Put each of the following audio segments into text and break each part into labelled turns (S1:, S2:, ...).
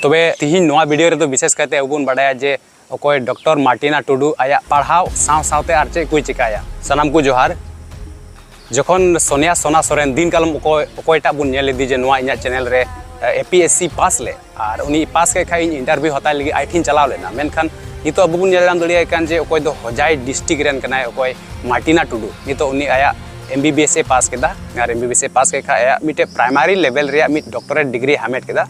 S1: तबे तिहिन नोआ वीडियो रे तो विशेष करते अबुन बड़ाया जे अकोय डॉक्टर मार्टिना टुडू आया पढ़ाव साव सावते आर चे कोई चिकाया सनाम को जोहार जखन सोनिया सोना सोरेन दिन कालम अकोयटा बुन नेल दी जे नोआ इना चैनल रे एपीएससी पास ले और उनी पास के खाई इंटरव्यू हता लगी आइठिन चलाव लेना मेनखान नितो अबुन नेल दाम दड़िया कान जे अकोय दो होजाई डिस्ट्रिक्ट रेन कनाय अकोय मार्टिना टुडू नितो उनी आया एमबीबीएस पास केदा और एमबीबीएस पास के खा आया मिटे प्राइमरी लेवल रे मिट डॉक्टरेट डिग्री हामेट केदा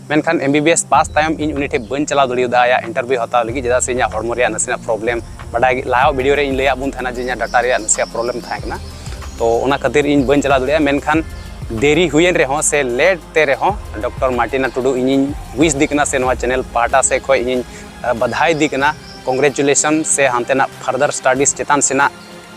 S1: मेनखान एमबीबीएस पास तायम इन उनी ठे बन चलाव दड़िया आया इंटरव्यू हताव लगी जदा से इना हॉर्मोन रे नसेना प्रॉब्लम बडाय लाव वीडियो रे इन लया बुन थाना जे इना डाटा रे नसेया प्रॉब्लम थाकना तो ओना खातिर इन बन चलाव दड़िया मेनखान देरी हुएन रे हो से लेट ते रे हो डॉक्टर मार्टिना टुडू इन विश दिकना से नवा चैनल पाटा से खो इन बधाई दिकना कांग्रेचुलेशन से हांतेना फर्दर स्टडीज चेतान सेना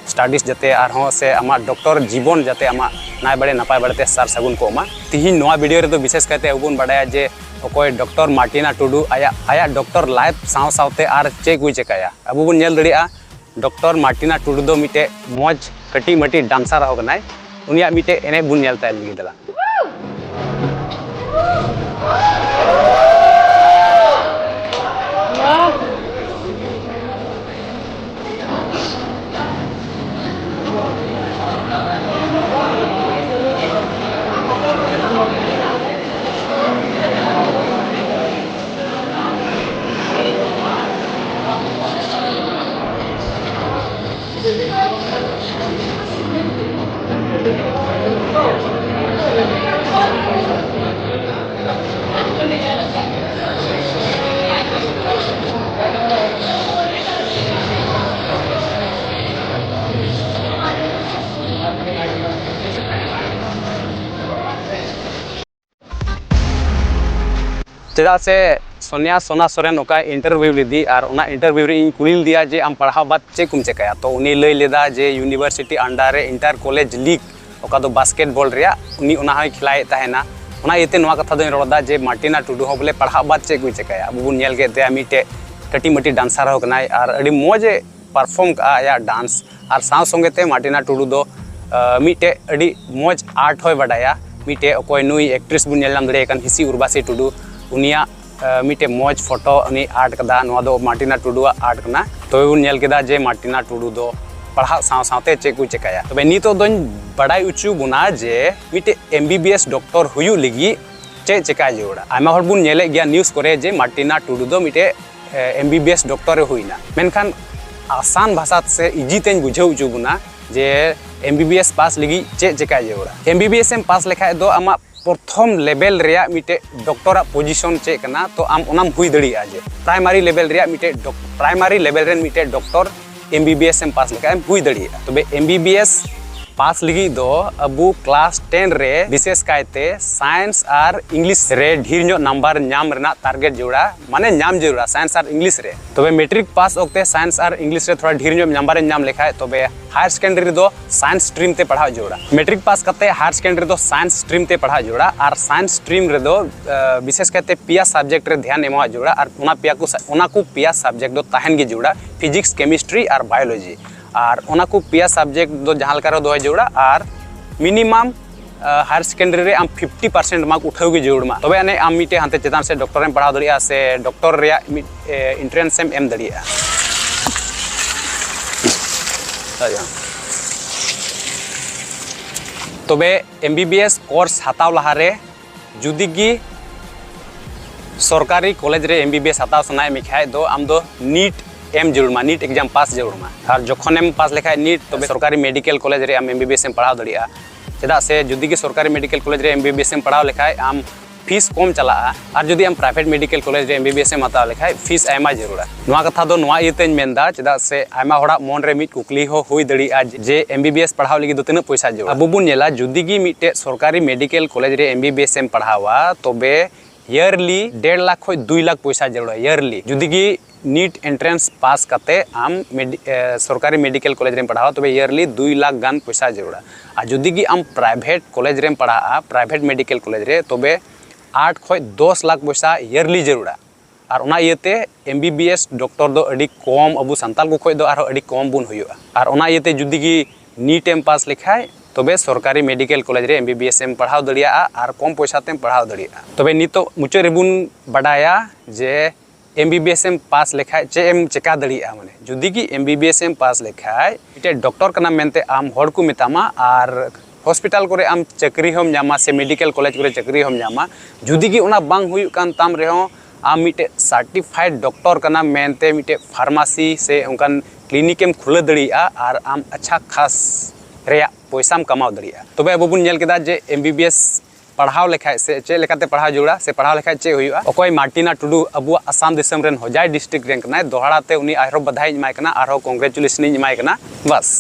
S1: स्टडीज जाते आरहों से आमा डॉक्टर जीवन जाते आमा नाय बड़े नपाय बड़े सार सगुन को मा तिहिन नोआ वीडियो रे तो विशेष करते अबुन बड़ाया जे अकोय डॉक्टर मार्टिना टुडू आया डॉक्टर लाइफ साव सावते आर चे कोई चेकाया अब बुन नेल दड़िया डॉक्टर मार्टिना टुडू दो मिटे मौज कटी मटी डांसर हो गनाय उनिया मिटे एने बुन नेल ताय लगी दला चेदा से सोनिया सोना सोरेन ओका इंटरव्यू लीदी और उना इंटरव्यू रे इन कुलिल दिया जे आम पढ़ाव बाद चे कुम चेकाया तो उनी लई लेदा जे यूनिवर्सिटी अंडर रे इंटर कॉलेज लीग ओका दो बास्केटबॉल रिया उनी उना हय खिलाय ताहेना उना इते नवा कथा दोन रोदा जे मार्टिना टुडू हो बोले पढ़ाव बाद चे कुम चेकाया अब बुन नेल के ते मिटे कटी मटी डांसर हो कनाय और अडी मोजे परफॉर्म का या डांस और साव संगे ते मार्टिना टुडू दो मिटे अडी मोज आर्ट होय बडाया मिटे अकोय नुई एक्ट्रेस बुन नेल नाम दड़े कन हिसी उर्वासी टुडू उनिया मिटे मौज फोटो उनी आर्ट कदा नवा दो मार्टिना टुडू आर्ट कना तो उन नेल केदा जे मार्टिना टुडू दो पढ़ा साव सावते चे को चेकाया तबे नितो दोन बड़ाई उचू बुना जे मिटे एमबीबीएस डॉक्टर हुयु लगी चे चेका जोड़ा आमा हर बुन नेले गया न्यूज़ करे जे मार्टिना टुडू दो मिटे एमबीबीएस डॉक्टर हुईना मेनखान आसान भाषा से इजी तेन बुझाउ उचू बुना जे एमबीबीएस पास लगी चे चेका जोड़ा एमबीबीएस एम पास लेखा दो आमा प्रथम लेवल रिया मिटे डॉक्टर पोजीशन चे कना तो आम ओनाम हुई दड़िया जे प्राइमरी लेवल रिया मिटे प्राइमरी लेवल रेन मिटे डॉक्टर एमबीबीएस एम पास लेका हुई दड़िया तबे एमबीबीएस पास लगी दो अबू क्लास 10 रे विशेष कायते साइंस और इंग्लिश रे ढेर नो नंबर नाम रेना टारगेट जोड़ा माने नाम जरूरा साइंस और इंग्लिश रे तबे मैट्रिक पास ओक्ते साइंस और इंग्लिश रे थोड़ा ढेर नो नंबर नाम लेखाय तबे हायर सेकेंडरी दो साइंस स्ट्रीम ते पढ़ा जोड़ा मैट्रिक पास करते हायर सेकेंडरी दो साइंस स्ट्रीम ते पढ़ा जोड़ा और साइंस स्ट्रीम रे दो विशेष करते पिया सब्जेक्ट रे ध्यान एमा जोड़ा और ओना को पिया सब्जेक्ट दो ताहन गे जोड़ा फिजिक्स केमिस्ट्री और बायोलॉजी और ओना को पिया सब्जेक्ट दो जहाँ लगा दो जोड़ा और मिनिमम हायर सेकेंडरी रे आम 50% मार्क उठाव के जोड़ मा तबे आने आम मिटे हाते चेतान से डॉक्टर एम पढ़ाव दड़िया से डॉक्टर रे एंट्रेंस एम दड़िया तबे एमबीबीएस कोर्स हताव लहारे जुदी गी सरकारी कॉलेज रे एमबीबीएस हताव सनाय मिखाय दो आम दो नीट एम जरूर नीट एग्जाम पास जरूर और जखन एम पास लेखाय नीट तबे सरकारी मेडिकल कॉलेज रे आम एमबीबीएस एम पढ़ाव दड़िया चेदा से जुदी गी सरकारी मेडिकल कॉलेज रे एमबीबीएस एम पढ़ाव लेखाय आम फीस कम चला और जुदी आम प्राइवेट मेडिकल कॉलेज रे एमबीबीएस एम हताव लेखाय फीस आयमा जरूरा नवा कथा दो नवा इतेन मेनदा चेदा से आयमा होड़ा मन रे मिट कुकली हो हुई दड़िया जे एमबीबीएस पढ़ाव लगी दो तिना पैसा जरूरा अब बुन नेला जुदी गी मिटे सरकारी मेडिकल कॉलेज रे एमबीबीएस एम पढ़ावा तबे ईयरली 1.5 लाख खय 2 लाख पैसा जरूरा ईयरली जुदी गी नीट एंट्रेंस पास करते आम सरकारी मेडिकल कॉलेज रे पढ़ाओ तबे ईयरली 2 लाख गान पैसा जरूरा आ जुदी गी आम प्राइवेट कॉलेज रे पढ़ा प्राइवेट मेडिकल कॉलेज रे तबे 8 खय 10 लाख पैसा ईयरली जरूरा और उना इयते एमबीबीएस डॉक्टर दो अडी कम अबु संताल को खय दो आरो अडी कम बुन हुयुआ और उना इयते जुदी गी नीट एम पास लेखाय तबे सरकारी मेडिकल कॉलेज रे MBBS एम पढ़ाव दड़िया और कम पैसा तेम पढ़ाव दड़िया तबे नितो मुचे रेबुन बडाया जे MBBS एम पास लेखाय चे एम चेका दड़िया माने जुदी की MBBS एम पास लेखाय इटे डॉक्टर कना मेनते आम हड़ को मेतामा और हॉस्पिटल करे आम चाकरी हम नामा से मेडिकल कॉलेज करे चाकरी हम नामा जुदी की उना बांग हुई कान ताम रेहो आम मिटे सर्टिफाइड डॉक्टर कना मेनते मिटे फार्मेसी से उनकान क्लिनिक एम खुले दड़िया और आम अच्छा खास रेया पैसा कमाव दड़िया तबे अब बुन नेल केदा जे MBBS पढ़ाव लेखाय से चे लेखाते पढ़ाव जुड़ा से पढ़ाव लेखाय चे हुआ अकोय मार्टिना टुडू अब Assam दिसम rain Hojai district rain कना दोहराते उनी आरो बधाई इमाय कना आरो कांग्रेचुलेशन इमाय कना बस।